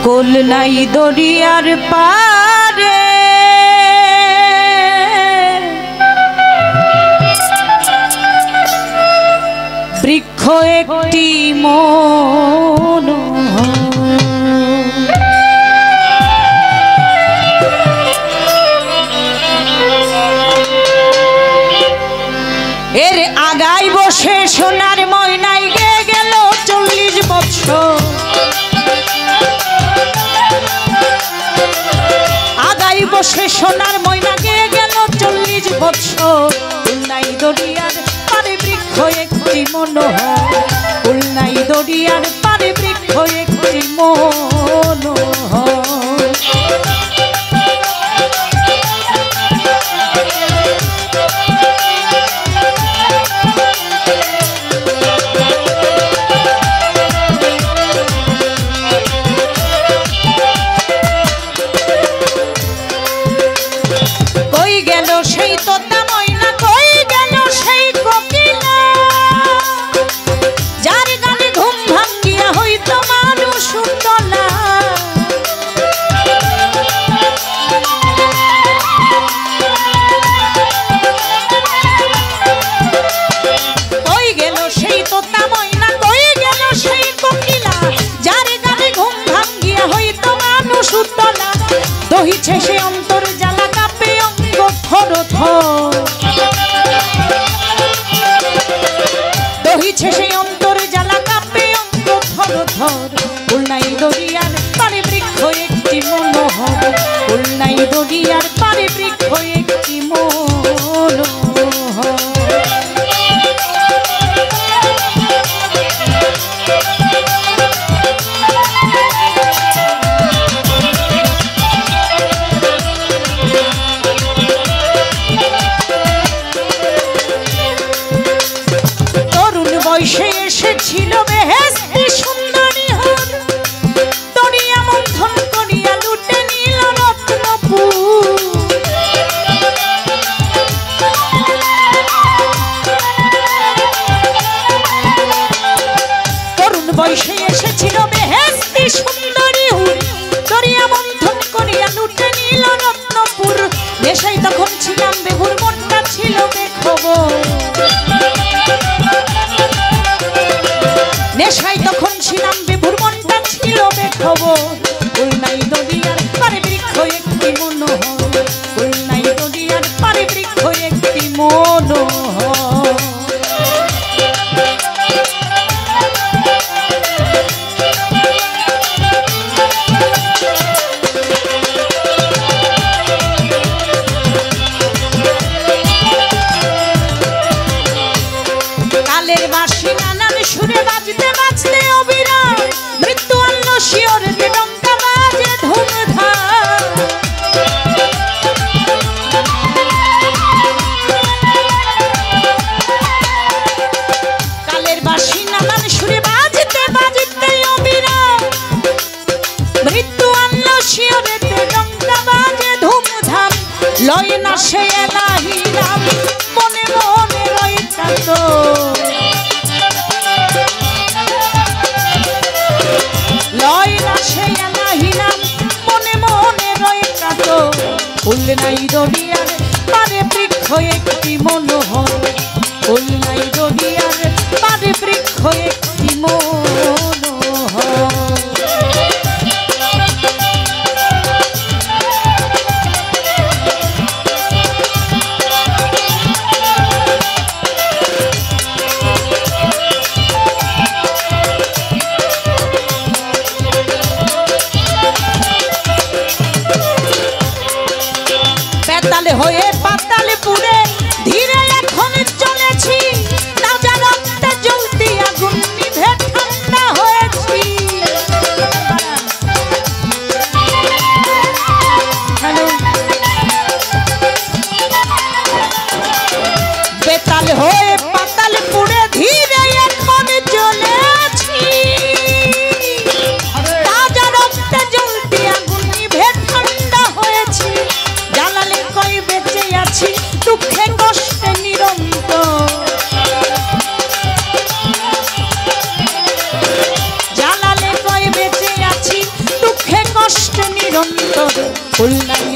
কুল নাই দরিয়ার পারে বৃক্ষ একটি মন এর আগায় বসে সোনার ময়নাই গে গেল 40 বছর আগায় বসে সোনার ময়না গে গেল 40 বছর নাই দরিয়ার পারে বৃক্ষ একটি মনোহর ফুল নাই দরিয়ার পারে বৃক্ষ একটি মনোহর দহিছে সে অন্তর জ্বালা কাঁপে অঙ্গ থর থর দহিছে সে অন্তর জ্বালা কাঁপে অঙ্গ থর থর ফুল নাই দরিয়ার পারে বৃক্ষ একটি মনোহর ফুল নাই দরিয়ার পারে বৃক্ষ একটি মনোহর বয়সে এসেছিল বেহেশতি সুন্দরী হর দরিয়া মন্থন করিয়া লুটে নিল রত্নপুর তরুণ বয়সে এসেছিল বেহেশতি সুন্দরী হর দরিয়া মন্থন করিয়া লুটে নিল রত্নপুর নেশায় তখন ছিলাম বেহুর মনটা ছিল বেখবর নেশায় তখন ছিলাম বিভুর মনটা ছিল বেখবর ফুল নাই দরিয়ার পারে বৃক্ষ একটি মনোহর ফুল নাই দরিয়ার পারে বৃক্ষ একটি মনোহর কালের বাঁশি নানান সুরে বাজতে বাজতে অবিরাম মৃত্যু আনলো শিওরে ডঙ্কা বাজে ধুমধাম কালের বাঁশি নানান সুরে বাজতে বাজতে অবিরাম মৃত্যু আনলো শিওরে ডঙ্কা বাজে ধুমধাম লয় না সে এলাহি নাম মনে মনে রয়ে থাকতো মনে মনে রয়ে কাতো ফুল নাই দরিয়ার পারে বৃক্ষ একটি মনোহর ফুল নাই দরিয়ার পারে বৃক্ষ একটি মনোহর বেতালে হয়ে পাতালে পুরে ধীরে এখন চলেছি তাজা রক্তে জ্বলতি আগুন নিভে ঠান্ডা হয়েছি বেতালে হয়ে পাতালে পুরে ধীরে এখন চলেছি তাজা রক্তে জ্বলতি আগুন নিভে ঠান্ডা হয়েছি জ্বালালে কই বেঁচে ফুল নাই